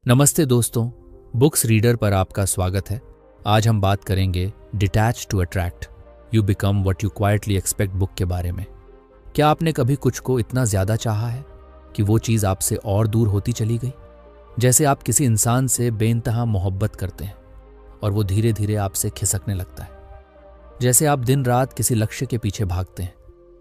नमस्ते दोस्तों, books reader पर आपका स्वागत है। आज हम बात करेंगे detach to attract, you become what you quietly expect book के बारे में। क्या आपने कभी कुछ को इतना ज़्यादा चाहा है कि वो चीज़ आपसे और दूर होती चली गई? जैसे आप किसी इंसान से बेइंतहा मोहब्बत करते हैं और वो धीरे धीरे आपसे खिसकने लगता है। जैसे आप दिन रात किसी लक्ष्य के पीछे भागते हैं,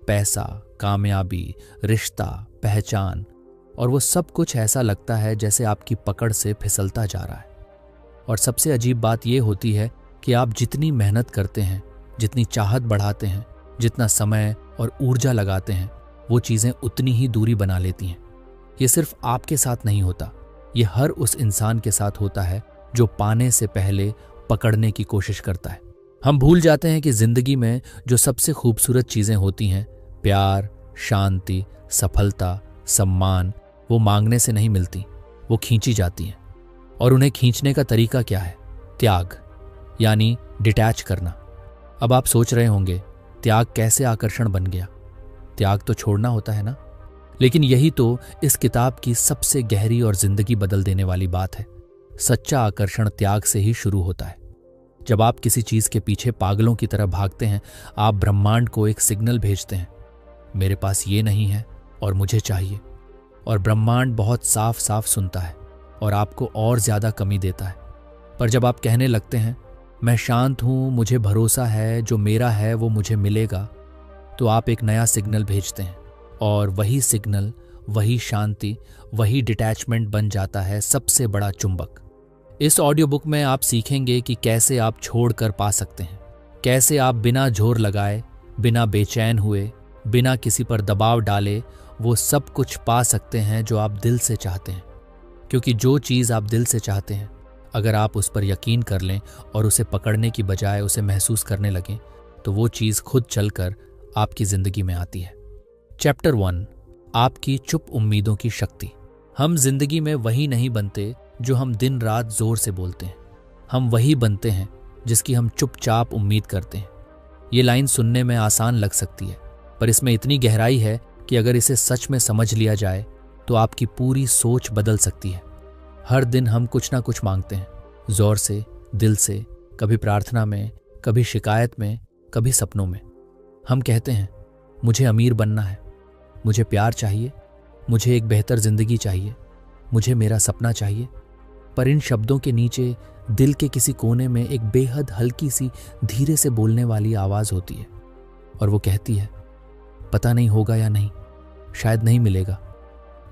पैसा, कामयाबी, रिश्ता, पहचान, और वो सब कुछ ऐसा लगता है जैसे आपकी पकड़ से फिसलता जा रहा है। और सबसे अजीब बात यह होती है कि आप जितनी मेहनत करते हैं, जितनी चाहत बढ़ाते हैं, जितना समय और ऊर्जा लगाते हैं, वो चीज़ें उतनी ही दूरी बना लेती हैं। ये सिर्फ आपके साथ नहीं होता, ये हर उस इंसान के साथ होता है जो पाने से पहले पकड़ने की कोशिश करता है। हम भूल जाते हैं कि जिंदगी में जो सबसे खूबसूरत चीज़ें होती हैं, प्यार, शांति, सफलता, सम्मान, वो मांगने से नहीं मिलती, वो खींची जाती हैं। और उन्हें खींचने का तरीका क्या है? त्याग, यानी डिटैच करना। अब आप सोच रहे होंगे, त्याग कैसे आकर्षण बन गया? त्याग तो छोड़ना होता है ना। लेकिन यही तो इस किताब की सबसे गहरी और जिंदगी बदल देने वाली बात है। सच्चा आकर्षण त्याग से ही शुरू होता है। जब आप किसी चीज के पीछे पागलों की तरह भागते हैं, आप ब्रह्मांड को एक सिग्नल भेजते हैं, मेरे पास ये नहीं है और मुझे चाहिए। और ब्रह्मांड बहुत साफ साफ सुनता है और आपको और ज्यादा कमी देता है। पर जब आप कहने लगते हैं, मैं शांत हूं, मुझे भरोसा है, जो मेरा है वो मुझे मिलेगा, तो आप एक नया सिग्नल भेजते हैं। और वही सिग्नल, वही शांति, वही डिटैचमेंट बन जाता है सबसे बड़ा चुंबक। इस ऑडियो बुक में आप सीखेंगे कि कैसे आप छोड़ कर पा सकते हैं, कैसे आप बिना जोर लगाए, बिना बेचैन हुए, बिना किसी पर दबाव डाले वो सब कुछ पा सकते हैं जो आप दिल से चाहते हैं। क्योंकि जो चीज़ आप दिल से चाहते हैं, अगर आप उस पर यकीन कर लें और उसे पकड़ने की बजाय उसे महसूस करने लगें, तो वो चीज़ खुद चलकर आपकी ज़िंदगी में आती है। चैप्टर 1, आपकी चुप उम्मीदों की शक्ति। हम जिंदगी में वही नहीं बनते जो हम दिन रात जोर से बोलते हैं, हम वही बनते हैं जिसकी हम चुपचाप उम्मीद करते हैं। ये लाइन सुनने में आसान लग सकती है, पर इसमें इतनी गहराई है कि अगर इसे सच में समझ लिया जाए तो आपकी पूरी सोच बदल सकती है। हर दिन हम कुछ ना कुछ मांगते हैं, जोर से, दिल से, कभी प्रार्थना में, कभी शिकायत में, कभी सपनों में। हम कहते हैं, मुझे अमीर बनना है, मुझे प्यार चाहिए, मुझे एक बेहतर जिंदगी चाहिए, मुझे मेरा सपना चाहिए। पर इन शब्दों के नीचे दिल के किसी कोने में एक बेहद हल्की सी, धीरे से बोलने वाली आवाज होती है, और वो कहती है, पता नहीं होगा या नहीं, शायद नहीं मिलेगा,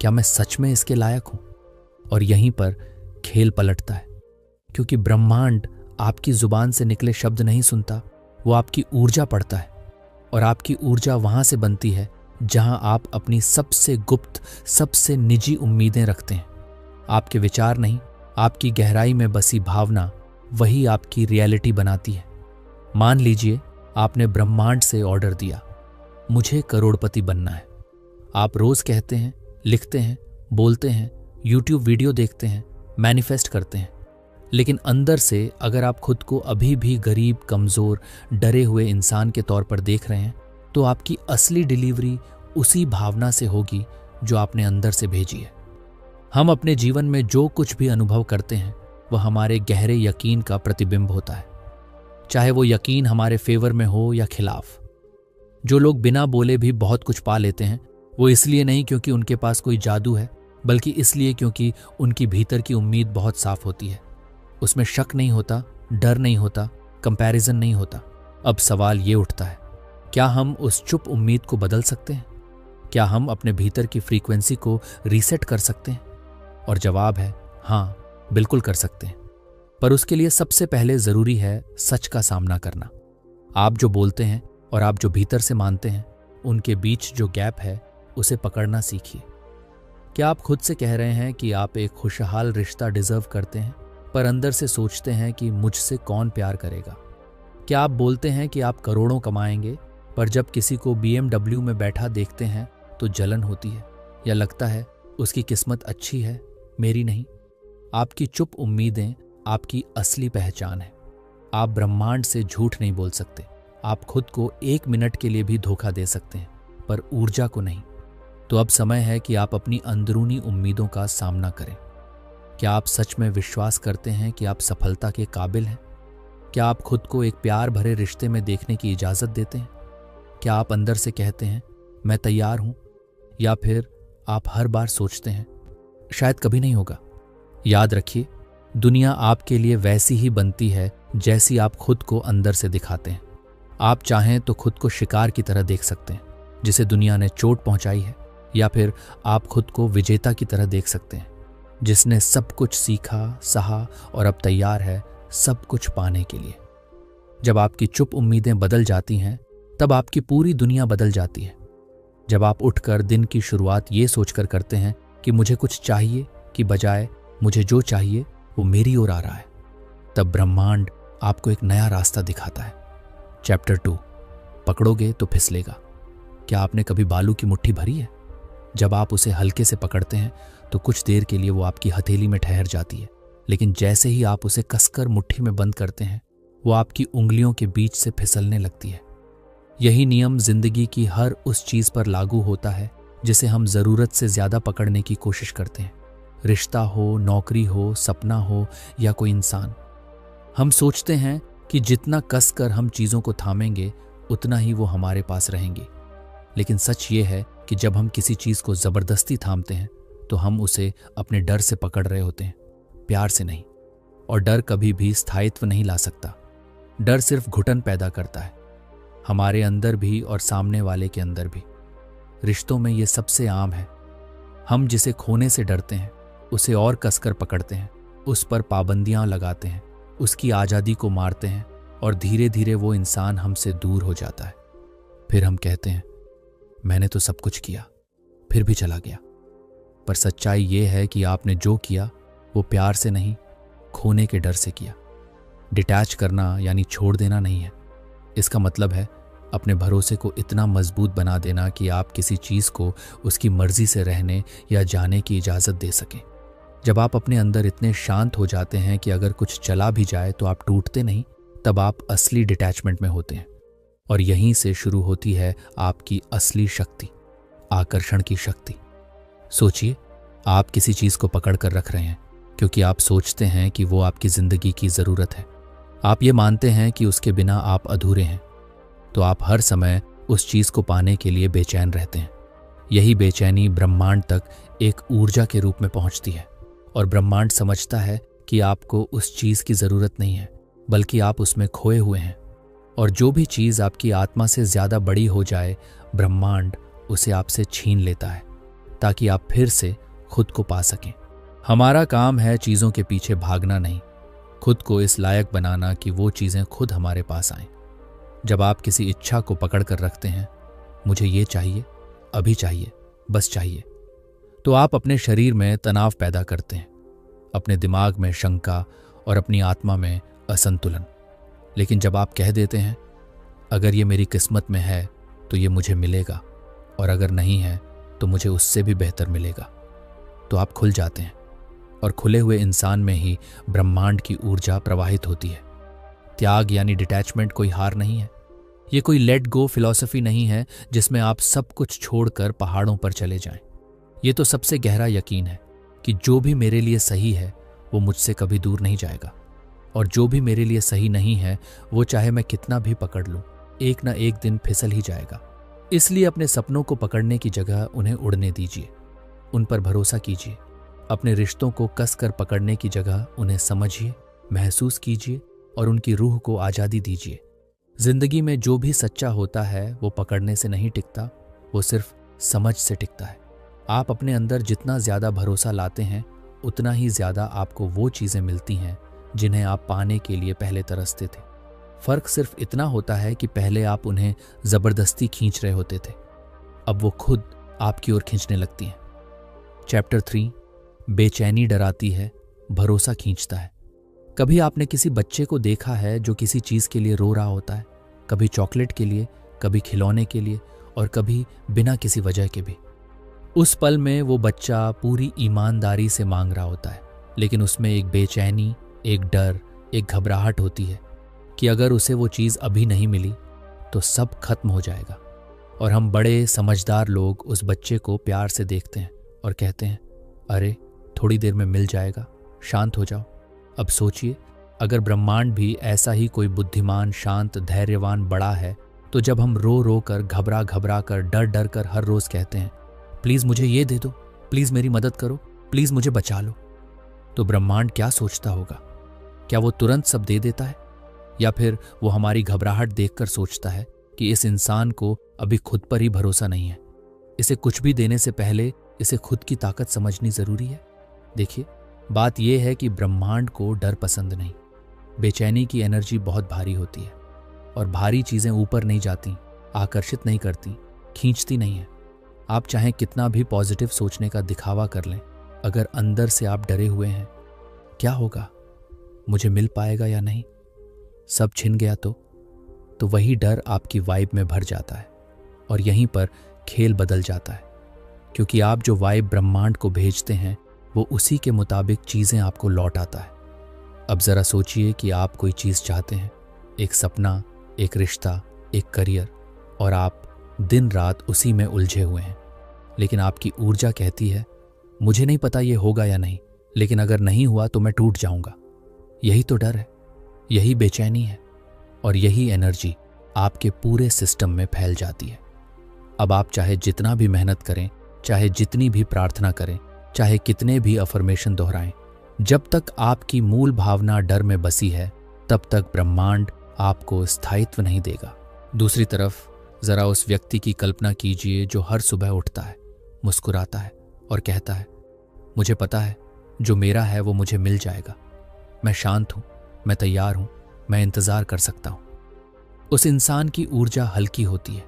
क्या मैं सच में इसके लायक हूं? और यहीं पर खेल पलटता है, क्योंकि ब्रह्मांड आपकी जुबान से निकले शब्द नहीं सुनता, वो आपकी ऊर्जा पढ़ता है। और आपकी ऊर्जा वहां से बनती है जहां आप अपनी सबसे गुप्त, सबसे निजी उम्मीदें रखते हैं। आपके विचार नहीं, आपकी गहराई में बसी भावना, वही आपकी रियलिटी बनाती है। मान लीजिए आपने ब्रह्मांड से ऑर्डर दिया, मुझे करोड़पति बनना है। आप रोज कहते हैं, लिखते हैं, बोलते हैं, यूट्यूब वीडियो देखते हैं, मैनिफेस्ट करते हैं, लेकिन अंदर से अगर आप खुद को अभी भी गरीब, कमजोर, डरे हुए इंसान के तौर पर देख रहे हैं, तो आपकी असली डिलीवरी उसी भावना से होगी जो आपने अंदर से भेजी है। हम अपने जीवन में जो कुछ भी अनुभव करते हैं, वह हमारे गहरे यकीन का प्रतिबिंब होता है, चाहे वो यकीन हमारे फेवर में हो या खिलाफ। जो लोग बिना बोले भी बहुत कुछ पा लेते हैं, वो इसलिए नहीं क्योंकि उनके पास कोई जादू है, बल्कि इसलिए क्योंकि उनकी भीतर की उम्मीद बहुत साफ होती है। उसमें शक नहीं होता, डर नहीं होता, कंपैरिजन नहीं होता। अब सवाल ये उठता है, क्या हम उस चुप उम्मीद को बदल सकते हैं? क्या हम अपने भीतर की फ्रीक्वेंसी को रीसेट कर सकते हैं? और जवाब है हाँ, बिल्कुल कर सकते हैं। पर उसके लिए सबसे पहले जरूरी है सच का सामना करना। आप जो बोलते हैं और आप जो भीतर से मानते हैं, उनके बीच जो गैप है, उसे पकड़ना सीखिए। क्या आप खुद से कह रहे हैं कि आप एक खुशहाल रिश्ता डिजर्व करते हैं, पर अंदर से सोचते हैं कि मुझसे कौन प्यार करेगा? क्या आप बोलते हैं कि आप करोड़ों कमाएंगे, पर जब किसी को BMW में बैठा देखते हैं तो जलन होती है, या लगता है उसकी किस्मत अच्छी है, मेरी नहीं? आपकी चुप उम्मीदें आपकी असली पहचान है। आप ब्रह्मांड से झूठ नहीं बोल सकते। आप खुद को 1 मिनट के लिए भी धोखा दे सकते हैं, पर ऊर्जा को नहीं। तो अब समय है कि आप अपनी अंदरूनी उम्मीदों का सामना करें। क्या आप सच में विश्वास करते हैं कि आप सफलता के काबिल हैं? क्या आप खुद को एक प्यार भरे रिश्ते में देखने की इजाज़त देते हैं? क्या आप अंदर से कहते हैं मैं तैयार हूं? या फिर आप हर बार सोचते हैं शायद कभी नहीं होगा? याद रखिए, दुनिया आपके लिए वैसी ही बनती है जैसी आप खुद को अंदर से दिखाते हैं। आप चाहें तो खुद को शिकार की तरह देख सकते हैं जिसे दुनिया ने चोट पहुंचाई है, या फिर आप खुद को विजेता की तरह देख सकते हैं जिसने सब कुछ सीखा, सहा और अब तैयार है सब कुछ पाने के लिए। जब आपकी चुप उम्मीदें बदल जाती हैं तब आपकी पूरी दुनिया बदल जाती है। जब आप उठकर दिन की शुरुआत ये सोचकर करते हैं कि मुझे कुछ चाहिए कि बजाय मुझे जो चाहिए वो मेरी ओर आ रहा है, तब ब्रह्मांड आपको एक नया रास्ता दिखाता है। चैप्टर 2, पकड़ोगे तो फिसलेगा। क्या आपने कभी बालू की मुट्ठी भरी है? जब आप उसे हल्के से पकड़ते हैं तो कुछ देर के लिए वो आपकी हथेली में ठहर जाती है, लेकिन जैसे ही आप उसे कसकर मुट्ठी में बंद करते हैं वो आपकी उंगलियों के बीच से फिसलने लगती है। यही नियम जिंदगी की हर उस चीज पर लागू होता है जिसे हम जरूरत से ज्यादा पकड़ने की कोशिश करते हैं। रिश्ता हो, नौकरी हो, सपना हो या कोई इंसान। हम सोचते हैं कि जितना कसकर हम चीजों को थामेंगे उतना ही वो हमारे पास रहेंगे, लेकिन सच ये है कि जब हम किसी चीज को जबरदस्ती थामते हैं तो हम उसे अपने डर से पकड़ रहे होते हैं, प्यार से नहीं। और डर कभी भी स्थायित्व नहीं ला सकता। डर सिर्फ घुटन पैदा करता है, हमारे अंदर भी और सामने वाले के अंदर भी। रिश्तों में ये सबसे आम है। हम जिसे खोने से डरते हैं उसे और कसकर पकड़ते हैं, उस पर पाबंदियां लगाते हैं, उसकी आज़ादी को मारते हैं और धीरे धीरे वो इंसान हमसे दूर हो जाता है। फिर हम कहते हैं मैंने तो सब कुछ किया फिर भी चला गया। पर सच्चाई ये है कि आपने जो किया वो प्यार से नहीं, खोने के डर से किया। डिटैच करना यानी छोड़ देना नहीं है। इसका मतलब है अपने भरोसे को इतना मजबूत बना देना कि आप किसी चीज़ को उसकी मर्जी से रहने या जाने की इजाज़त दे सकें। जब आप अपने अंदर इतने शांत हो जाते हैं कि अगर कुछ चला भी जाए तो आप टूटते नहीं, तब आप असली डिटैचमेंट में होते हैं। और यहीं से शुरू होती है आपकी असली शक्ति, आकर्षण की शक्ति। सोचिए, आप किसी चीज़ को पकड़ कर रख रहे हैं क्योंकि आप सोचते हैं कि वो आपकी ज़िंदगी की ज़रूरत है। आप ये मानते हैं कि उसके बिना आप अधूरे हैं, तो आप हर समय उस चीज़ को पाने के लिए बेचैन रहते हैं। यही बेचैनी ब्रह्मांड तक एक ऊर्जा के रूप में पहुंचती है और ब्रह्मांड समझता है कि आपको उस चीज़ की ज़रूरत नहीं है, बल्कि आप उसमें खोए हुए हैं। और जो भी चीज़ आपकी आत्मा से ज़्यादा बड़ी हो जाए, ब्रह्मांड उसे आपसे छीन लेता है ताकि आप फिर से खुद को पा सकें। हमारा काम है चीज़ों के पीछे भागना नहीं, खुद को इस लायक बनाना कि वो चीज़ें खुद हमारे पास आएं। जब आप किसी इच्छा को पकड़ कर रखते हैं, मुझे ये चाहिए, अभी चाहिए, बस चाहिए, तो आप अपने शरीर में तनाव पैदा करते हैं, अपने दिमाग में शंका और अपनी आत्मा में असंतुलन। लेकिन जब आप कह देते हैं अगर ये मेरी किस्मत में है तो ये मुझे मिलेगा, और अगर नहीं है तो मुझे उससे भी बेहतर मिलेगा, तो आप खुल जाते हैं। और खुले हुए इंसान में ही ब्रह्मांड की ऊर्जा प्रवाहित होती है। त्याग यानी डिटैचमेंट कोई हार नहीं है। ये कोई लेट गो फिलॉसफी नहीं है जिसमें आप सब कुछ छोड़कर पहाड़ों पर चले जाएं। ये तो सबसे गहरा यकीन है कि जो भी मेरे लिए सही है वो मुझसे कभी दूर नहीं जाएगा, और जो भी मेरे लिए सही नहीं है वो चाहे मैं कितना भी पकड़ लूं, एक ना एक दिन फिसल ही जाएगा। इसलिए अपने सपनों को पकड़ने की जगह उन्हें उड़ने दीजिए, उन पर भरोसा कीजिए। अपने रिश्तों को कसकर पकड़ने की जगह उन्हें समझिए, महसूस कीजिए और उनकी रूह को आज़ादी दीजिए। जिंदगी में जो भी सच्चा होता है वो पकड़ने से नहीं टिकता, वो सिर्फ समझ से टिकता है। आप अपने अंदर जितना ज़्यादा भरोसा लाते हैं उतना ही ज़्यादा आपको वो चीज़ें मिलती हैं जिन्हें आप पाने के लिए पहले तरसते थे। फ़र्क सिर्फ इतना होता है कि पहले आप उन्हें ज़बरदस्ती खींच रहे होते थे, अब वो खुद आपकी ओर खींचने लगती हैं। चैप्टर 3, बेचैनी डराती है, भरोसा खींचता है। कभी आपने किसी बच्चे को देखा है जो किसी चीज़ के लिए रो रहा होता है, कभी चॉकलेट के लिए, कभी खिलौने के लिए और कभी बिना किसी वजह के भी। उस पल में वो बच्चा पूरी ईमानदारी से मांग रहा होता है, लेकिन उसमें एक बेचैनी, एक डर, एक घबराहट होती है कि अगर उसे वो चीज़ अभी नहीं मिली तो सब खत्म हो जाएगा। और हम बड़े समझदार लोग उस बच्चे को प्यार से देखते हैं और कहते हैं अरे थोड़ी देर में मिल जाएगा, शांत हो जाओ। अब सोचिए, अगर ब्रह्मांड भी ऐसा ही कोई बुद्धिमान, शांत, धैर्यवान बड़ा है, तो जब हम रो रो कर, घबरा घबरा कर, डर डर कर हर रोज कहते हैं, प्लीज मुझे ये दे दो, प्लीज मेरी मदद करो, प्लीज मुझे बचा लो, तो ब्रह्मांड क्या सोचता होगा? क्या वो तुरंत सब दे देता है? या फिर वो हमारी घबराहट देखकर सोचता है कि इस इंसान को अभी खुद पर ही भरोसा नहीं है, इसे कुछ भी देने से पहले इसे खुद की ताकत समझनी जरूरी है? देखिए, बात यह है कि ब्रह्मांड को डर पसंद नहीं। बेचैनी की एनर्जी बहुत भारी होती है, और भारी चीजें ऊपर नहीं जाती, आकर्षित नहीं करती, खींचती नहीं है। आप चाहे कितना भी पॉजिटिव सोचने का दिखावा कर लें, अगर अंदर से आप डरे हुए हैं, क्या होगा, मुझे मिल पाएगा या नहीं, सब छिन गया तो वही डर आपकी वाइब में भर जाता है, और यहीं पर खेल बदल जाता है। क्योंकि आप जो वाइब ब्रह्मांड को भेजते हैं, वो उसी के मुताबिक चीजें आपको लौट आता है। अब जरा सोचिए कि आप कोई चीज चाहते हैं, एक सपना, एक रिश्ता, एक करियर, और आप दिन रात उसी में उलझे हुए हैं। लेकिन आपकी ऊर्जा कहती है, मुझे नहीं पता ये होगा या नहीं, लेकिन अगर नहीं हुआ तो मैं टूट जाऊंगा। यही तो डर है, यही बेचैनी है, और यही एनर्जी आपके पूरे सिस्टम में फैल जाती है। अब आप चाहे जितना भी मेहनत करें, चाहे जितनी भी प्रार्थना करें, चाहे कितने भी अफर्मेशन दोहराएं, जब तक आपकी मूल भावना डर में बसी है, तब तक ब्रह्मांड आपको स्थायित्व नहीं देगा। दूसरी तरफ जरा उस व्यक्ति की कल्पना कीजिए जो हर सुबह उठता है, मुस्कुराता है और कहता है, मुझे पता है जो मेरा है वो मुझे मिल जाएगा, मैं शांत हूं, मैं तैयार हूं, मैं इंतजार कर सकता हूं। उस इंसान की ऊर्जा हल्की होती है,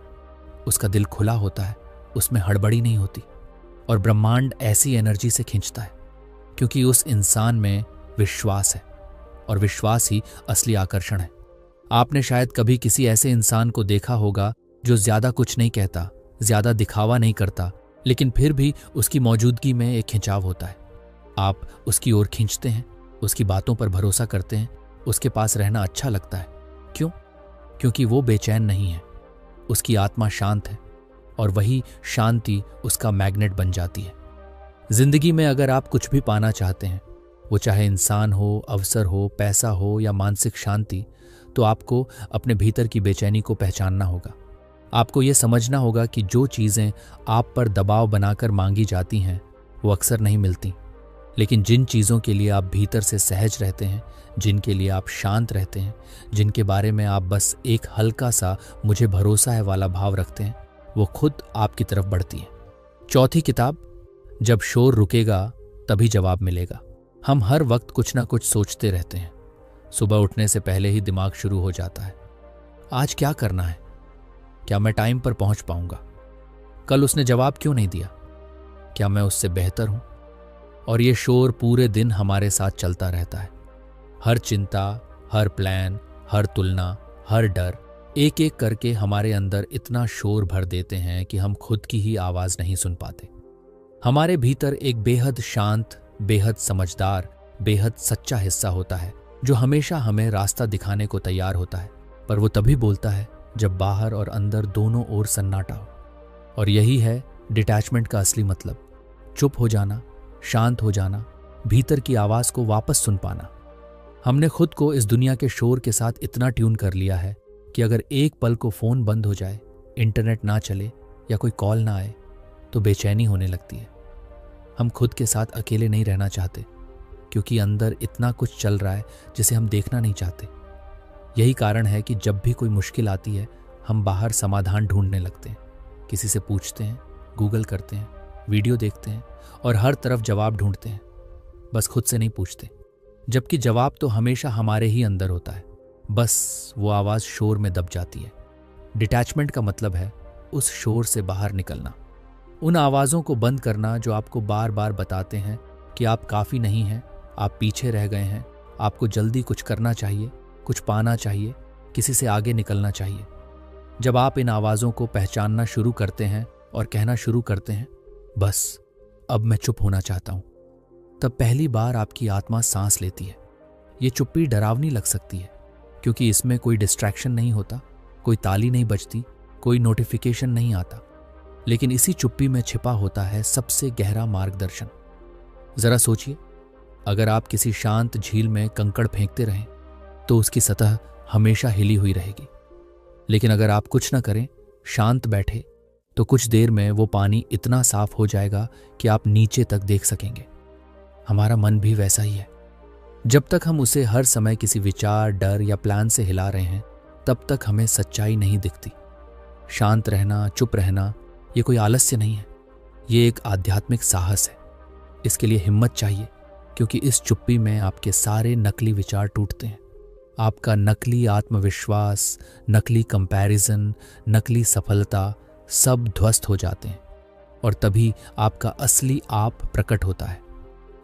उसका दिल खुला होता है, उसमें हड़बड़ी नहीं होती, और ब्रह्मांड ऐसी एनर्जी से खींचता है क्योंकि उस इंसान में विश्वास है, और विश्वास ही असली आकर्षण है। आपने शायद कभी किसी ऐसे इंसान को देखा होगा जो ज्यादा कुछ नहीं कहता, ज्यादा दिखावा नहीं करता, लेकिन फिर भी उसकी मौजूदगी में एक खिंचाव होता है। आप उसकी ओर खींचते हैं, उसकी बातों पर भरोसा करते हैं, उसके पास रहना अच्छा लगता है। क्यों? क्योंकि वो बेचैन नहीं है, उसकी आत्मा शांत है, और वही शांति उसका मैग्नेट बन जाती है। जिंदगी में अगर आप कुछ भी पाना चाहते हैं, वो चाहे इंसान हो, अवसर हो, पैसा हो या मानसिक शांति, तो आपको अपने भीतर की बेचैनी को पहचानना होगा। आपको ये समझना होगा कि जो चीज़ें आप पर दबाव बनाकर मांगी जाती हैं, वो अक्सर नहीं मिलती, लेकिन जिन चीज़ों के लिए आप भीतर से सहज रहते हैं, जिनके लिए आप शांत रहते हैं, जिनके बारे में आप बस एक हल्का सा मुझे भरोसा है वाला भाव रखते हैं, वो खुद आपकी तरफ बढ़ती है। चौथी किताब, जब शोर रुकेगा तभी जवाब मिलेगा। हम हर वक्त कुछ ना कुछ सोचते रहते हैं। सुबह उठने से पहले ही दिमाग शुरू हो जाता है, आज क्या करना है, क्या मैं टाइम पर पहुंच पाऊंगा, कल उसने जवाब क्यों नहीं दिया, क्या मैं उससे बेहतर हूं। और ये शोर पूरे दिन हमारे साथ चलता रहता है। हर चिंता, हर प्लान, हर तुलना, हर डर, एक एक करके हमारे अंदर इतना शोर भर देते हैं कि हम खुद की ही आवाज नहीं सुन पाते। हमारे भीतर एक बेहद शांत, बेहद समझदार, बेहद सच्चा हिस्सा होता है जो हमेशा हमें रास्ता दिखाने को तैयार होता है, पर वो तभी बोलता है जब बाहर और अंदर दोनों ओर सन्नाटा हो। और यही है डिटैचमेंट का असली मतलब, चुप हो जाना, शांत हो जाना, भीतर की आवाज को वापस सुन पाना। हमने खुद को इस दुनिया के शोर के साथ इतना ट्यून कर लिया है कि अगर एक पल को फोन बंद हो जाए, इंटरनेट ना चले या कोई कॉल ना आए, तो बेचैनी होने लगती है। हम खुद के साथ अकेले नहीं रहना चाहते, क्योंकि अंदर इतना कुछ चल रहा है जिसे हम देखना नहीं चाहते। यही कारण है कि जब भी कोई मुश्किल आती है, हम बाहर समाधान ढूंढने लगते हैं, किसी से पूछते हैं, गूगल करते हैं, वीडियो देखते हैं और हर तरफ जवाब ढूंढते हैं, बस खुद से नहीं पूछते। जबकि जवाब तो हमेशा हमारे ही अंदर होता है, बस वो आवाज शोर में दब जाती है। डिटैचमेंट का मतलब है उस शोर से बाहर निकलना, उन आवाजों को बंद करना जो आपको बार बार बताते हैं कि आप काफी नहीं हैं, आप पीछे रह गए हैं, आपको जल्दी कुछ करना चाहिए, कुछ पाना चाहिए, किसी से आगे निकलना चाहिए। जब आप इन आवाजों को पहचानना शुरू करते हैं और कहना शुरू करते हैं, बस अब मैं चुप होना चाहता हूं, तब पहली बार आपकी आत्मा सांस लेती है। ये चुप्पी डरावनी लग सकती है, क्योंकि इसमें कोई डिस्ट्रैक्शन नहीं होता, कोई ताली नहीं बजती, कोई नोटिफिकेशन नहीं आता, लेकिन इसी चुप्पी में छिपा होता है सबसे गहरा मार्गदर्शन। जरा सोचिए, अगर आप किसी शांत झील में कंकड़ फेंकते रहें तो उसकी सतह हमेशा हिली हुई रहेगी, लेकिन अगर आप कुछ न करें, शांत बैठे, तो कुछ देर में वो पानी इतना साफ हो जाएगा कि आप नीचे तक देख सकेंगे। हमारा मन भी वैसा ही है। जब तक हम उसे हर समय किसी विचार, डर या प्लान से हिला रहे हैं, तब तक हमें सच्चाई नहीं दिखती। शांत रहना, चुप रहना, ये कोई आलस्य नहीं है, ये एक आध्यात्मिक साहस है। इसके लिए हिम्मत चाहिए, क्योंकि इस चुप्पी में आपके सारे नकली विचार टूटते हैं। आपका नकली आत्मविश्वास, नकली कंपैरिजन, नकली सफलता सब ध्वस्त हो जाते हैं और तभी आपका असली आप प्रकट होता है।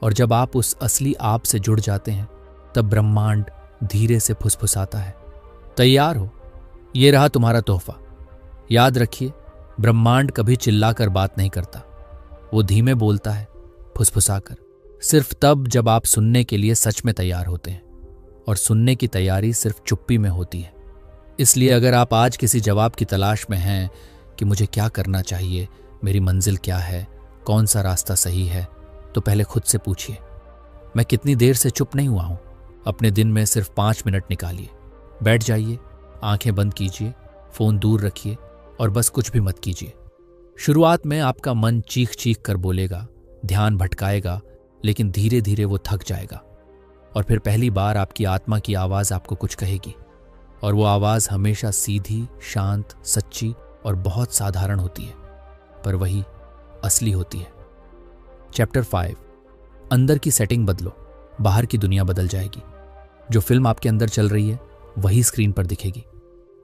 और जब आप उस असली आप से जुड़ जाते हैं, तब ब्रह्मांड धीरे से फुसफुसाता है, तैयार हो, ये रहा तुम्हारा तोहफा। याद रखिए, ब्रह्मांड कभी चिल्लाकर बात नहीं करता, वो धीमे बोलता है, फुसफुसाकर। सिर्फ तब जब आप सुनने के लिए सच में तैयार होते हैं, और सुनने की तैयारी सिर्फ चुप्पी में होती है। इसलिए अगर आप आज किसी जवाब की तलाश में हैं कि मुझे क्या करना चाहिए, मेरी मंजिल क्या है, कौन सा रास्ता सही है, तो पहले खुद से पूछिए, मैं कितनी देर से चुप नहीं हुआ हूं। अपने दिन में सिर्फ 5 मिनट निकालिए, बैठ जाइए, आंखें बंद कीजिए, फोन दूर रखिए और बस कुछ भी मत कीजिए। शुरुआत में आपका मन चीख चीख कर बोलेगा, ध्यान भटकाएगा, लेकिन धीरे धीरे वो थक जाएगा और फिर पहली बार आपकी आत्मा की आवाज आपको कुछ कहेगी। और वो आवाज हमेशा सीधी, शांत, सच्ची और बहुत साधारण होती है, पर वही असली होती है। चैप्टर 5, अंदर की सेटिंग बदलो, बाहर की दुनिया बदल जाएगी। जो फिल्म आपके अंदर चल रही है वही स्क्रीन पर दिखेगी।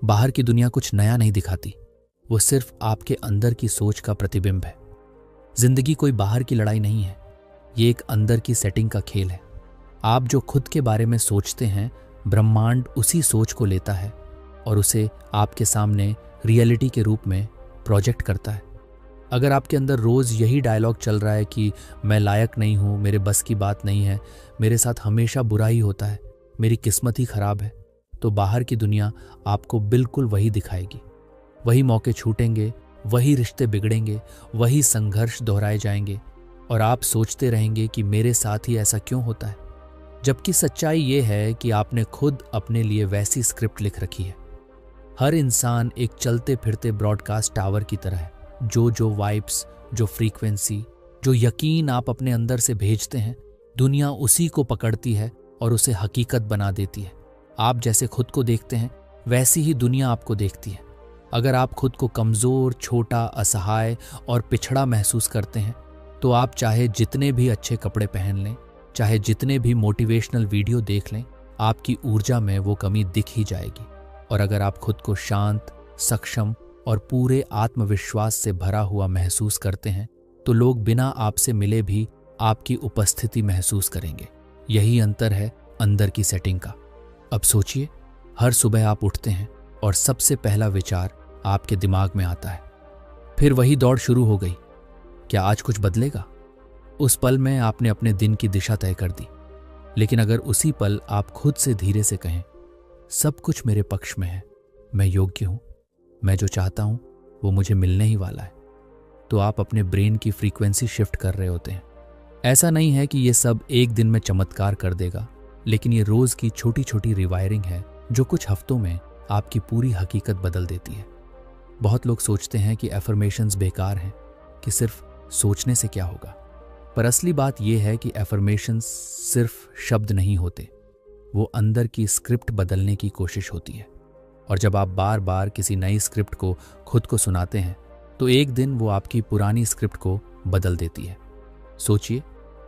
बाहर की दुनिया कुछ नया नहीं दिखाती, वो सिर्फ आपके अंदर की सोच का प्रतिबिंब है। जिंदगी कोई बाहर की लड़ाई नहीं है, ये एक अंदर की सेटिंग का खेल है। आप जो खुद के बारे में सोचते हैं, ब्रह्मांड उसी सोच को लेता है और उसे आपके सामने रियलिटी के रूप में प्रोजेक्ट करता है। अगर आपके अंदर रोज यही डायलॉग चल रहा है कि मैं लायक नहीं हूं, मेरे बस की बात नहीं है, मेरे साथ हमेशा बुरा ही होता है, मेरी किस्मत ही खराब है, तो बाहर की दुनिया आपको बिल्कुल वही दिखाएगी। वही मौके छूटेंगे, वही रिश्ते बिगड़ेंगे, वही संघर्ष दोहराए जाएंगे और आप सोचते रहेंगे कि मेरे साथ ही ऐसा क्यों होता है। जबकि सच्चाई ये है कि आपने खुद अपने लिए वैसी स्क्रिप्ट लिख रखी है। हर इंसान एक चलते फिरते ब्रॉडकास्ट टावर की तरह है। जो वाइब्स, जो फ्रीक्वेंसी, जो यकीन आप अपने अंदर से भेजते हैं, दुनिया उसी को पकड़ती है और उसे हकीकत बना देती है। आप जैसे खुद को देखते हैं, वैसी ही दुनिया आपको देखती है। अगर आप खुद को कमज़ोर, छोटा, असहाय और पिछड़ा महसूस करते हैं, तो आप चाहे जितने भी अच्छे कपड़े पहन लें, चाहे जितने भी मोटिवेशनल वीडियो देख लें, आपकी ऊर्जा में वो कमी दिख ही जाएगी। और अगर आप खुद को शांत, सक्षम और पूरे आत्मविश्वास से भरा हुआ महसूस करते हैं, तो लोग बिना आपसे मिले भी आपकी उपस्थिति महसूस करेंगे। यही अंतर है अंदर की सेटिंग का। अब सोचिए, हर सुबह आप उठते हैं और सबसे पहला विचार आपके दिमाग में आता है, फिर वही दौड़ शुरू हो गई, क्या आज कुछ बदलेगा? उस पल में आपने अपने दिन की दिशा तय कर दी। लेकिन अगर उसी पल आप खुद से धीरे से कहें, सब कुछ मेरे पक्ष में है, मैं योग्य हूं, मैं जो चाहता हूं वो मुझे मिलने ही वाला है, तो आप अपने ब्रेन की फ्रीक्वेंसी शिफ्ट कर रहे होते हैं। ऐसा नहीं है कि ये सब एक दिन में चमत्कार कर देगा, लेकिन ये रोज की छोटी छोटी रिवायरिंग है जो कुछ हफ्तों में आपकी पूरी हकीकत बदल देती है। बहुत लोग सोचते हैं कि एफर्मेशंस बेकार हैं, कि सिर्फ सोचने से क्या होगा, पर असली बात यह है कि एफर्मेशंस सिर्फ शब्द नहीं होते, वो अंदर की स्क्रिप्ट बदलने की कोशिश होती है। और जब आप बार बार किसी नई स्क्रिप्ट को खुद को सुनाते हैं, तो एक दिन वो आपकी पुरानी स्क्रिप्ट को बदल देती है। सोचिए,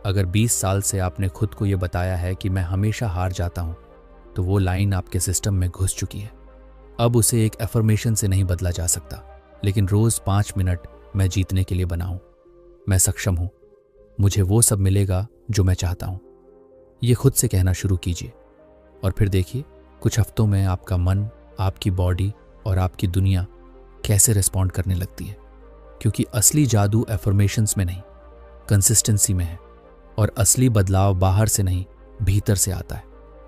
अगर 20 साल से आपने खुद को ये बताया है कि मैं हमेशा हार जाता हूं, तो वो लाइन आपके सिस्टम में घुस चुकी है। अब उसे एक एफर्मेशन से नहीं बदला जा सकता, लेकिन रोज 5 मिनट मैं जीतने के लिए बनाऊं, मैं सक्षम हूं, मुझे वो सब मिलेगा जो मैं चाहता हूं, ये खुद से कहना शुरू कीजिए। और फिर देखिए, कुछ हफ्तों में आपका मन, आपकी बॉडी और आपकी दुनिया कैसे रिस्पॉन्ड करने लगती है। क्योंकि असली जादू एफर्मेशंस में नहीं, कंसिस्टेंसी में है। और असली बदलाव बाहर से नहीं, भीतर से आता है।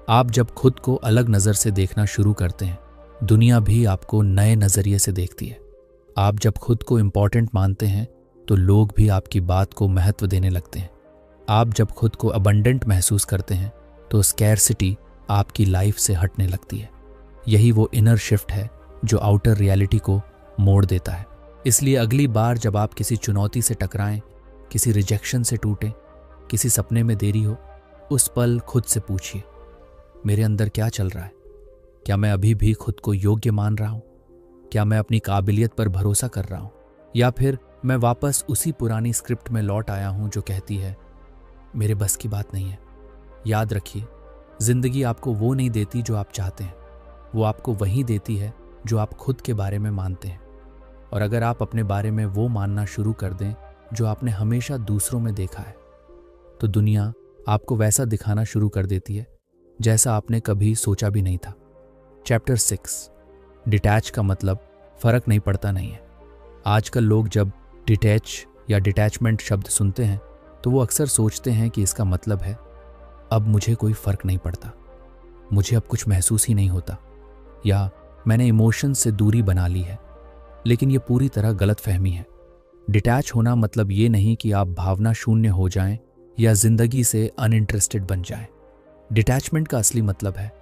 आप जब खुद को अलग नज़र से देखना शुरू करते हैं, दुनिया भी आपको नए नज़रिए से देखती है। आप जब खुद को इम्पॉर्टेंट मानते हैं, तो लोग भी आपकी बात को महत्व देने लगते हैं। आप जब खुद को अबंडेंट महसूस करते हैं तो स्कैरसिटी आपकी लाइफ से हटने लगती है। यही वो इनर शिफ्ट है जो आउटर रियलिटी को मोड़ देता है। इसलिए अगली बार जब आप किसी चुनौती से टकराएं, किसी रिजेक्शन से टूटें, किसी सपने में देरी हो, उस पल खुद से पूछिए, मेरे अंदर क्या चल रहा है? क्या मैं अभी भी खुद को योग्य मान रहा हूं? क्या मैं अपनी काबिलियत पर भरोसा कर रहा हूं? या फिर मैं वापस उसी पुरानी स्क्रिप्ट में लौट आया हूं जो कहती है मेरे बस की बात नहीं है। याद रखिए, जिंदगी आपको वो नहीं देती जो आप चाहते हैं, वो आपको वही देती है जो आप खुद के बारे में मानते हैं। और अगर आप अपने बारे में वो मानना शुरू कर दें जो आपने हमेशा दूसरों में देखा है, तो दुनिया आपको वैसा दिखाना शुरू कर देती है जैसा आपने कभी सोचा भी नहीं था। चैप्टर 6, डिटैच का मतलब फर्क नहीं पड़ता नहीं है। आजकल लोग जब डिटैच या डिटैचमेंट शब्द सुनते हैं तो वो अक्सर सोचते हैं कि इसका मतलब है अब मुझे कोई फर्क नहीं पड़ता, मुझे अब कुछ महसूस ही नहीं होता, या मैंने इमोशंस से दूरी बना ली है। लेकिन ये पूरी तरह गलत फहमी है। डिटैच होना मतलब ये नहीं कि आप भावना शून्य हो जाएं या जिंदगी से अनइंटरेस्टेड बन जाएं। डिटैचमेंट का असली मतलब है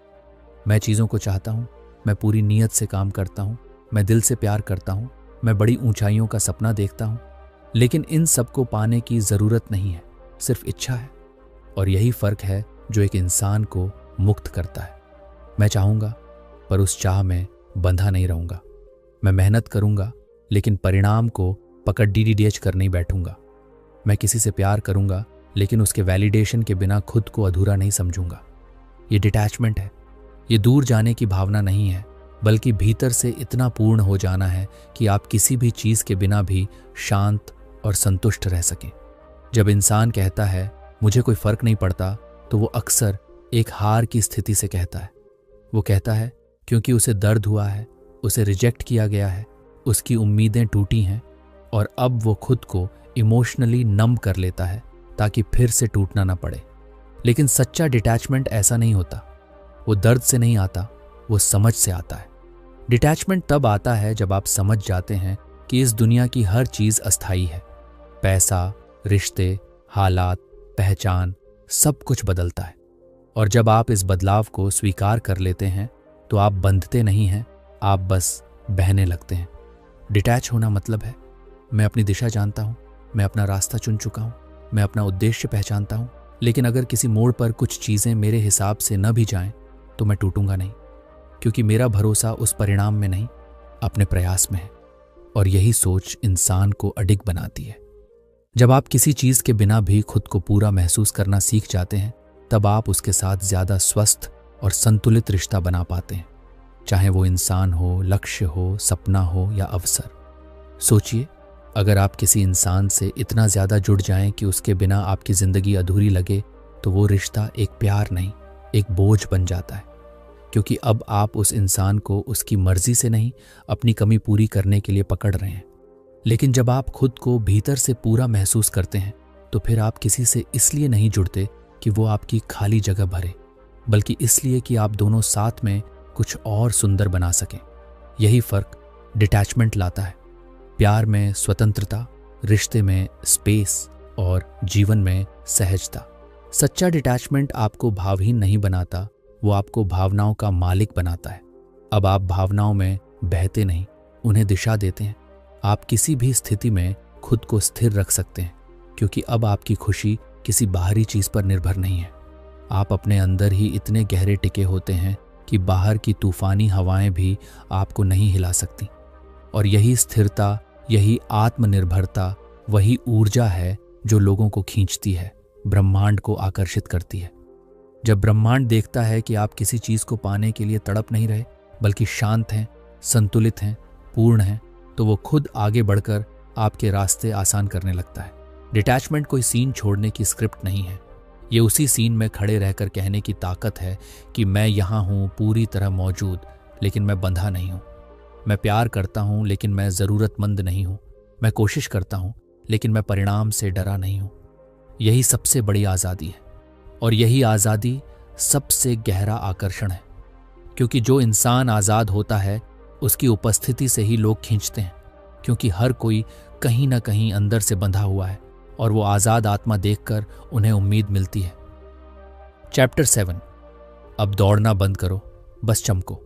मैं चीज़ों को चाहता हूँ, मैं पूरी नीयत से काम करता हूँ, मैं दिल से प्यार करता हूँ, मैं बड़ी ऊंचाइयों का सपना देखता हूँ, लेकिन इन सब को पाने की ज़रूरत नहीं है, सिर्फ इच्छा है। और यही फ़र्क है जो एक इंसान को मुक्त करता है। मैं चाहूँगा पर उस चाह में बंधा नहीं रहूँगा। मैं मेहनत करूँगा लेकिन परिणाम को पकड़ डीडीएच कर नहीं बैठूँगा। मैं किसी से प्यार करूँगा लेकिन उसके वैलिडेशन के बिना खुद को अधूरा नहीं समझूंगा। ये डिटैचमेंट है। ये दूर जाने की भावना नहीं है, बल्कि भीतर से इतना पूर्ण हो जाना है कि आप किसी भी चीज़ के बिना भी शांत और संतुष्ट रह सकें। जब इंसान कहता है मुझे कोई फर्क नहीं पड़ता, तो वो अक्सर एक हार की स्थिति से कहता है। वो कहता है क्योंकि उसे दर्द हुआ है, उसे रिजेक्ट किया गया है, उसकी उम्मीदें टूटी हैं और अब वो खुद को इमोशनली नम कर लेता है ताकि फिर से टूटना ना पड़े। लेकिन सच्चा डिटैचमेंट ऐसा नहीं होता। वो दर्द से नहीं आता, वो समझ से आता है। डिटैचमेंट तब आता है जब आप समझ जाते हैं कि इस दुनिया की हर चीज़ अस्थायी है। पैसा, रिश्ते, हालात, पहचान, सब कुछ बदलता है। और जब आप इस बदलाव को स्वीकार कर लेते हैं तो आप बंधते नहीं हैं, आप बस बहने लगते हैं। डिटैच होना मतलब है मैं अपनी दिशा जानता हूँ, मैं अपना रास्ता चुन चुका हूँ, मैं अपना उद्देश्य पहचानता हूँ, लेकिन अगर किसी मोड़ पर कुछ चीज़ें मेरे हिसाब से न भी जाएं तो मैं टूटूंगा नहीं, क्योंकि मेरा भरोसा उस परिणाम में नहीं, अपने प्रयास में है। और यही सोच इंसान को अडिग बनाती है। जब आप किसी चीज़ के बिना भी खुद को पूरा महसूस करना सीख जाते हैं, तब आप उसके साथ ज़्यादा स्वस्थ और संतुलित रिश्ता बना पाते हैं, चाहे वो इंसान हो, लक्ष्य हो, सपना हो या अवसर। सोचिए, अगर आप किसी इंसान से इतना ज़्यादा जुड़ जाएं कि उसके बिना आपकी ज़िंदगी अधूरी लगे, तो वो रिश्ता एक प्यार नहीं, एक बोझ बन जाता है, क्योंकि अब आप उस इंसान को उसकी मर्जी से नहीं, अपनी कमी पूरी करने के लिए पकड़ रहे हैं। लेकिन जब आप खुद को भीतर से पूरा महसूस करते हैं, तो फिर आप किसी से इसलिए नहीं जुड़ते कि वो आपकी खाली जगह भरे, बल्कि इसलिए कि आप दोनों साथ में कुछ और सुंदर बना सकें। यही फ़र्क डिटैचमेंट लाता है। प्यार में स्वतंत्रता, रिश्ते में स्पेस और जीवन में सहजता। सच्चा डिटैचमेंट आपको भावहीन नहीं बनाता, वो आपको भावनाओं का मालिक बनाता है। अब आप भावनाओं में बहते नहीं, उन्हें दिशा देते हैं। आप किसी भी स्थिति में खुद को स्थिर रख सकते हैं, क्योंकि अब आपकी खुशी किसी बाहरी चीज़ पर निर्भर नहीं है। आप अपने अंदर ही इतने गहरे टिके होते हैं कि बाहर की तूफानी हवाएं भी आपको नहीं हिला सकती। और यही स्थिरता, यही आत्मनिर्भरता, वही ऊर्जा है जो लोगों को खींचती है, ब्रह्मांड को आकर्षित करती है। जब ब्रह्मांड देखता है कि आप किसी चीज़ को पाने के लिए तड़प नहीं रहे, बल्कि शांत हैं, संतुलित हैं, पूर्ण हैं, तो वो खुद आगे बढ़कर आपके रास्ते आसान करने लगता है। डिटैचमेंट कोई सीन छोड़ने की स्क्रिप्ट नहीं है। ये उसी सीन में खड़े रहकर कहने की ताकत है कि मैं यहाँ हूँ, पूरी तरह मौजूद, लेकिन मैं बंधा नहीं हूँ। मैं प्यार करता हूँ लेकिन मैं ज़रूरतमंद नहीं हूँ। मैं कोशिश करता हूँ लेकिन मैं परिणाम से डरा नहीं हूँ। यही सबसे बड़ी आज़ादी है, और यही आज़ादी सबसे गहरा आकर्षण है, क्योंकि जो इंसान आज़ाद होता है उसकी उपस्थिति से ही लोग खींचते हैं, क्योंकि हर कोई कहीं ना कहीं अंदर से बंधा हुआ है, और वो आज़ाद आत्मा देखकर उन्हें उम्मीद मिलती है। चैप्टर 7, अब दौड़ना बंद करो, बस चमको।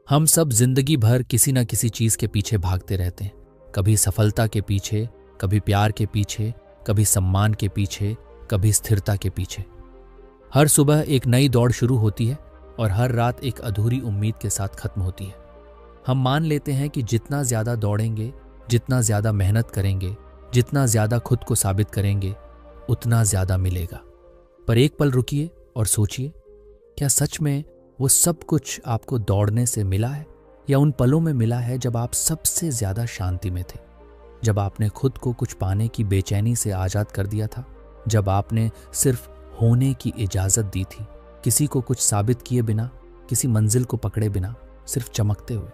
हम सब जिंदगी भर किसी न किसी चीज के पीछे भागते रहते हैं, कभी सफलता के पीछे, कभी प्यार के पीछे, कभी सम्मान के पीछे, कभी स्थिरता के पीछे। हर सुबह एक नई दौड़ शुरू होती है और हर रात एक अधूरी उम्मीद के साथ खत्म होती है। हम मान लेते हैं कि जितना ज्यादा दौड़ेंगे, जितना ज्यादा मेहनत करेंगे, जितना ज्यादा खुद को साबित करेंगे, उतना ज्यादा मिलेगा। पर एक पल रुकिए और सोचिए, क्या सच में वो सब कुछ आपको दौड़ने से मिला है, या उन पलों में मिला है जब आप सबसे ज्यादा शांति में थे, जब आपने खुद को कुछ पाने की बेचैनी से आजाद कर दिया था, जब आपने सिर्फ होने की इजाजत दी थी, किसी को कुछ साबित किए बिना, किसी मंजिल को पकड़े बिना, सिर्फ चमकते हुए।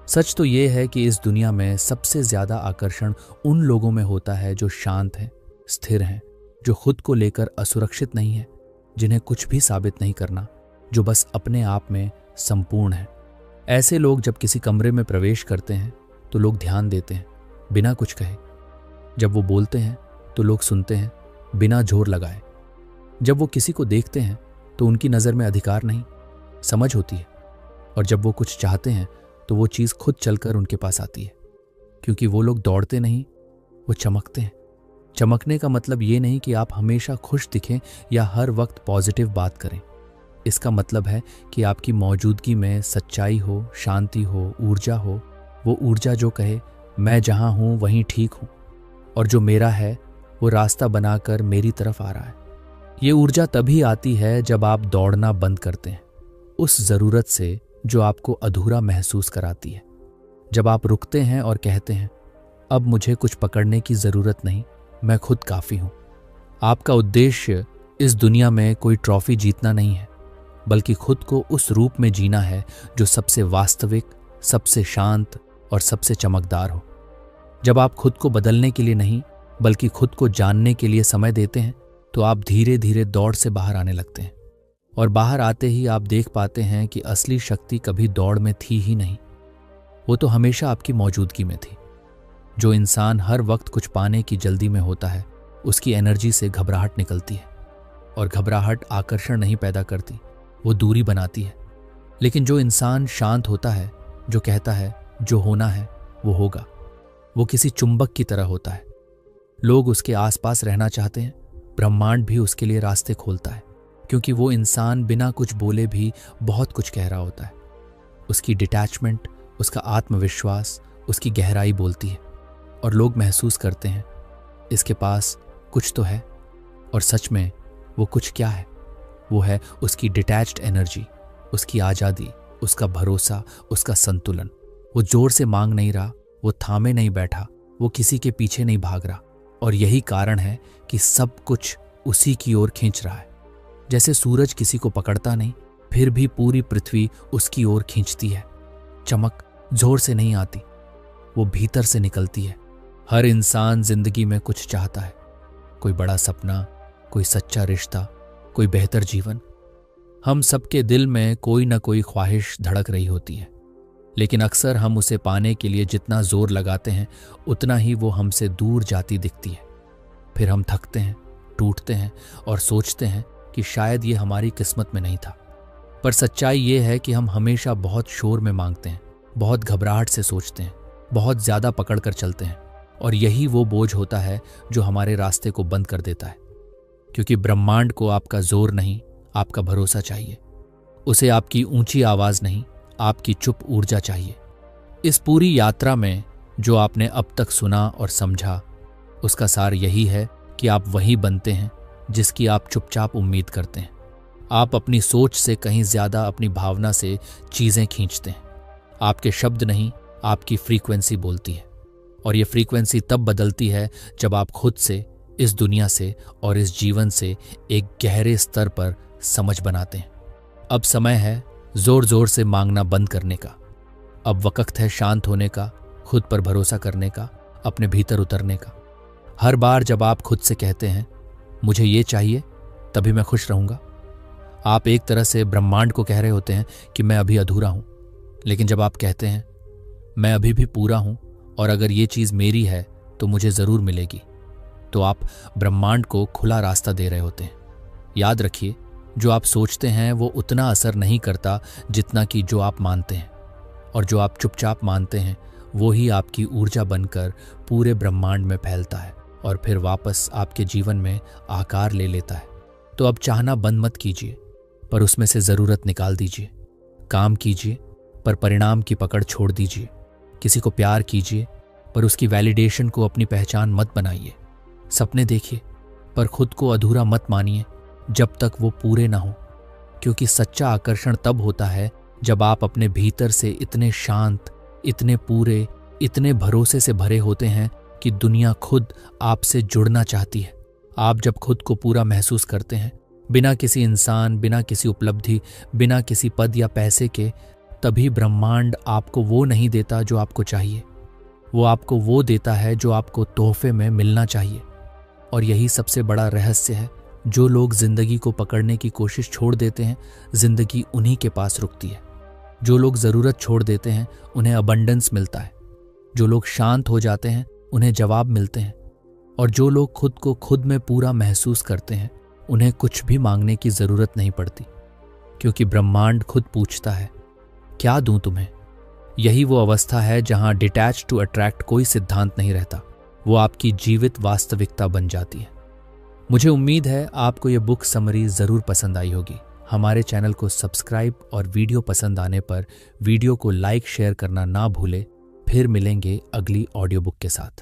सच तो ये है कि इस दुनिया में सबसे ज्यादा आकर्षण उन लोगों में होता है जो शांत हैं, स्थिर हैं, जो खुद को लेकर असुरक्षित नहीं है, जिन्हें कुछ भी साबित नहीं करना, जो बस अपने आप में संपूर्ण है। ऐसे लोग जब किसी कमरे में प्रवेश करते हैं तो लोग ध्यान देते हैं बिना कुछ कहे। जब वो बोलते हैं तो लोग सुनते हैं बिना जोर लगाए। जब वो किसी को देखते हैं तो उनकी नज़र में अधिकार नहीं, समझ होती है। और जब वो कुछ चाहते हैं तो वो चीज़ खुद चलकर उनके पास आती है। क्योंकि वो लोग दौड़ते नहीं, वो चमकते हैं। चमकने का मतलब ये नहीं कि आप हमेशा खुश दिखें या हर वक्त पॉजिटिव बात करें। इसका मतलब है कि आपकी मौजूदगी में सच्चाई हो, शांति हो, ऊर्जा हो। वो ऊर्जा जो कहे मैं जहाँ हूँ वहीं ठीक हूँ, और जो मेरा है वो रास्ता बनाकर मेरी तरफ आ रहा है। ये ऊर्जा तभी आती है जब आप दौड़ना बंद करते हैं, उस ज़रूरत से जो आपको अधूरा महसूस कराती है। जब आप रुकते हैं और कहते हैं अब मुझे कुछ पकड़ने की ज़रूरत नहीं, मैं खुद काफ़ी हूँ। आपका उद्देश्य इस दुनिया में कोई ट्रॉफी जीतना नहीं है, बल्कि खुद को उस रूप में जीना है जो सबसे वास्तविक, सबसे शांत और सबसे चमकदार हो। जब आप खुद को बदलने के लिए नहीं, बल्कि खुद को जानने के लिए समय देते हैं, तो आप धीरे धीरे दौड़ से बाहर आने लगते हैं। और बाहर आते ही आप देख पाते हैं कि असली शक्ति कभी दौड़ में थी ही नहीं, वो तो हमेशा आपकी मौजूदगी में थी। जो इंसान हर वक्त कुछ पाने की जल्दी में होता है, उसकी एनर्जी से घबराहट निकलती है, और घबराहट आकर्षण नहीं पैदा करती, वो दूरी बनाती है। लेकिन जो इंसान शांत होता है, जो कहता है जो होना है वो होगा, वो किसी चुंबक की तरह होता है। लोग उसके आसपास रहना चाहते हैं, ब्रह्मांड भी उसके लिए रास्ते खोलता है, क्योंकि वो इंसान बिना कुछ बोले भी बहुत कुछ कह रहा होता है। उसकी डिटैचमेंट, उसका आत्मविश्वास, उसकी गहराई बोलती है, और लोग महसूस करते हैं इसके पास कुछ तो है। और सच में वो कुछ क्या है? वो है उसकी डिटैच्ड एनर्जी, उसकी आज़ादी, उसका भरोसा, उसका संतुलन। वो जोर से मांग नहीं रहा, वो थामे नहीं बैठा, वो किसी के पीछे नहीं भाग रहा। और यही कारण है कि सब कुछ उसी की ओर खींच रहा है। जैसे सूरज किसी को पकड़ता नहीं, फिर भी पूरी पृथ्वी उसकी ओर खींचती है। चमक जोर से नहीं आती, वो भीतर से निकलती है। हर इंसान जिंदगी में कुछ चाहता है, कोई बड़ा सपना, कोई सच्चा रिश्ता, कोई बेहतर जीवन। हम सबके दिल में कोई ना कोई ख्वाहिश धड़क रही होती है, लेकिन अक्सर हम उसे पाने के लिए जितना जोर लगाते हैं, उतना ही वो हमसे दूर जाती दिखती है। फिर हम थकते हैं, टूटते हैं और सोचते हैं कि शायद ये हमारी किस्मत में नहीं था। पर सच्चाई ये है कि हम हमेशा बहुत शोर में मांगते हैं, बहुत घबराहट से सोचते हैं, बहुत ज़्यादा पकड़ कर चलते हैं, और यही वो बोझ होता है जो हमारे रास्ते को बंद कर देता है। क्योंकि ब्रह्मांड को आपका जोर नहीं, आपका भरोसा चाहिए। उसे आपकी ऊंची आवाज़ नहीं, आपकी चुप ऊर्जा चाहिए। इस पूरी यात्रा में जो आपने अब तक सुना और समझा, उसका सार यही है कि आप वही बनते हैं जिसकी आप चुपचाप उम्मीद करते हैं। आप अपनी सोच से कहीं ज्यादा अपनी भावना से चीजें खींचते हैं। आपके शब्द नहीं, आपकी फ्रीक्वेंसी बोलती है, और ये फ्रीक्वेंसी तब बदलती है जब आप खुद से, इस दुनिया से और इस जीवन से एक गहरे स्तर पर समझ बनाते हैं। अब समय है जोर जोर से मांगना बंद करने का। अब वक्त है शांत होने का, खुद पर भरोसा करने का, अपने भीतर उतरने का। हर बार जब आप खुद से कहते हैं मुझे ये चाहिए तभी मैं खुश रहूंगा, आप एक तरह से ब्रह्मांड को कह रहे होते हैं कि मैं अभी अधूरा हूं। लेकिन जब आप कहते हैं मैं अभी भी पूरा हूं, और अगर ये चीज़ मेरी है तो मुझे ज़रूर मिलेगी, तो आप ब्रह्मांड को खुला रास्ता दे रहे होते हैं। याद रखिए, जो आप सोचते हैं वो उतना असर नहीं करता जितना कि जो आप मानते हैं, और जो आप चुपचाप मानते हैं वो ही आपकी ऊर्जा बनकर पूरे ब्रह्मांड में फैलता है और फिर वापस आपके जीवन में आकार ले लेता है। तो अब चाहना बंद मत कीजिए, पर उसमें से ज़रूरत निकाल दीजिए। काम कीजिए, पर परिणाम की पकड़ छोड़ दीजिए। किसी को प्यार कीजिए, पर उसकी वैलिडेशन को अपनी पहचान मत बनाइए। सपने देखिए, पर खुद को अधूरा मत मानिए जब तक वो पूरे ना हो, क्योंकि सच्चा आकर्षण तब होता है जब आप अपने भीतर से इतने शांत, इतने पूरे, इतने भरोसे से भरे होते हैं कि दुनिया खुद आपसे जुड़ना चाहती है। आप जब खुद को पूरा महसूस करते हैं, बिना किसी इंसान, बिना किसी उपलब्धि, बिना किसी पद या पैसे के, तभी ब्रह्मांड आपको वो नहीं देता जो आपको चाहिए। वो आपको वो देता है जो आपको तोहफे में मिलना चाहिए। और यही सबसे बड़ा रहस्य है। जो लोग जिंदगी को पकड़ने की कोशिश छोड़ देते हैं, जिंदगी उन्हीं के पास रुकती है। जो लोग ज़रूरत छोड़ देते हैं, उन्हें अबंडेंस मिलता है। जो लोग शांत हो जाते हैं, उन्हें जवाब मिलते हैं। और जो लोग खुद को खुद में पूरा महसूस करते हैं, उन्हें कुछ भी मांगने की ज़रूरत नहीं पड़ती, क्योंकि ब्रह्मांड खुद पूछता है, क्या दूं तुम्हें? यही वो अवस्था है जहां डिटैच टू अट्रैक्ट कोई सिद्धांत नहीं रहता। वो आपकी जीवित वास्तविकता बन जाती है। मुझे उम्मीद है आपको ये बुक समरी ज़रूर पसंद आई होगी। हमारे चैनल को सब्सक्राइब और वीडियो पसंद आने पर वीडियो को लाइक शेयर करना ना भूले। फिर मिलेंगे अगली ऑडियो बुक के साथ।